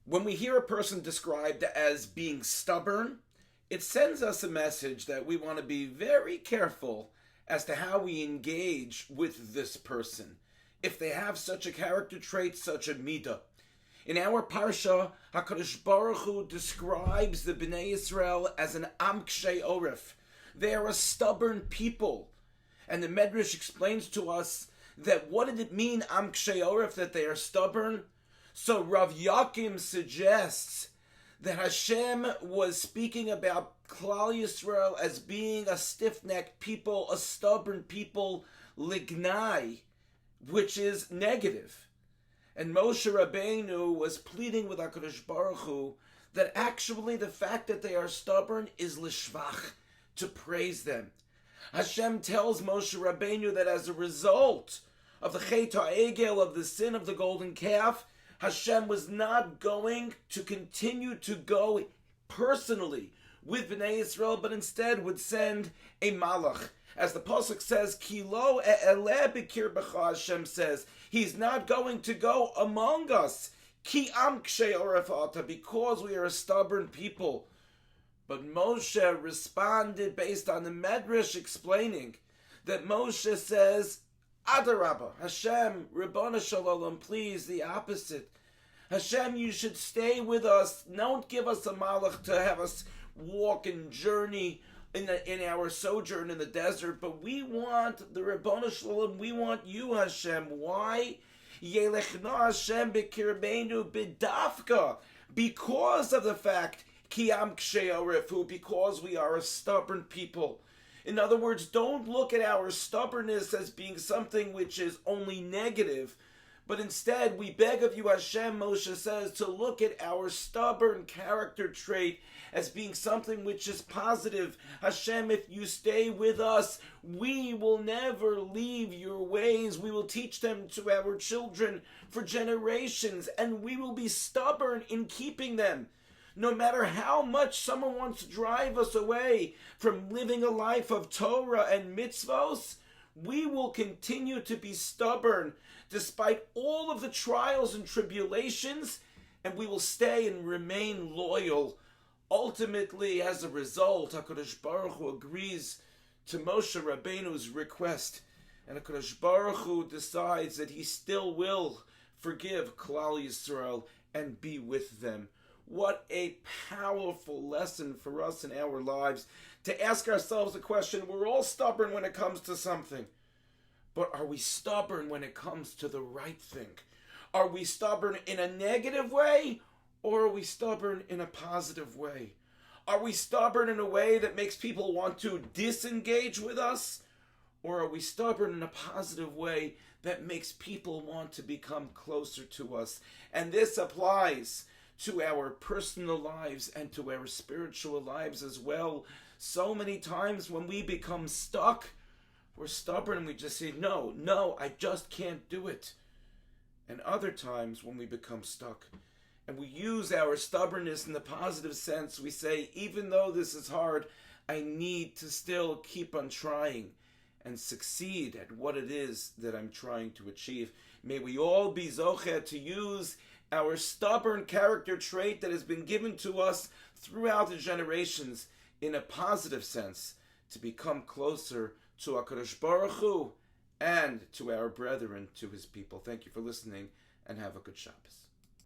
When we hear a person described as being stubborn, it sends us a message that we want to be very careful as to how we engage with this person. If they have such a character trait, such a midah. In our parsha, HaKadosh Baruch Hu describes the Bnei Yisrael as an Am Kshei Oref. They are a stubborn people. And the Medrash explains to us that what did it mean, Am Kshei Oref, that they are stubborn? So Rav Yakim suggests that Hashem was speaking about Klal Yisrael as being a stiff-necked people, a stubborn people, lignai, which is negative. And Moshe Rabbeinu was pleading with HaKadosh Baruch Hu that actually the fact that they are stubborn is lishvach, to praise them. Hashem tells Moshe Rabbeinu that as a result of the Chet HaEgel, of the sin of the golden calf, Hashem was not going to continue to go personally with Bnei Yisrael, but instead would send a malach. As the pasuk says, Ki lo e'eleh b'kirbecha, Hashem says, He's not going to go among us, Ki am kshei oref ata, because we are a stubborn people. But Moshe responded based on the Medrash explaining that Moshe says, Adarabba, Hashem, Ribbona Shalom, please, the opposite. Hashem, you should stay with us. Don't give us a malach to have us walk and journey in our sojourn in the desert, but we want the Ribbona Shalom, we want you, Hashem. Why? Yelechna Hashem b'kirbeinu b'dafka, because of the fact, Ki am kshei orefu, because we are a stubborn people. In other words, don't look at our stubbornness as being something which is only negative, but instead we beg of you, Hashem, Moshe says, to look at our stubborn character trait as being something which is positive. Hashem, if you stay with us, we will never leave your ways. We will teach them to our children for generations, and we will be stubborn in keeping them. No matter how much someone wants to drive us away from living a life of Torah and mitzvos, we will continue to be stubborn despite all of the trials and tribulations, and we will stay and remain loyal. Ultimately, as a result, HaKadosh Baruch Hu agrees to Moshe Rabbeinu's request, and HaKadosh Baruch Hu decides that he still will forgive Klal Yisrael and be with them. What a powerful lesson for us in our lives to ask ourselves the question, we're all stubborn when it comes to something, but are we stubborn when it comes to the right thing? Are we stubborn in a negative way, or are we stubborn in a positive way? Are we stubborn in a way that makes people want to disengage with us, or are we stubborn in a positive way that makes people want to become closer to us? And this applies to our personal lives and to our spiritual lives as well. So many times when we become stuck, we're stubborn and we just say, no, I just can't do it. And other times when we become stuck and we use our stubbornness in the positive sense, we say, even though this is hard, I need to still keep on trying and succeed at what it is that I'm trying to achieve. May we all be zocheh to use our stubborn character trait that has been given to us throughout the generations in a positive sense to become closer to HaKadosh Baruch Hu and to our brethren, to his people. Thank you for listening, and have a good Shabbos.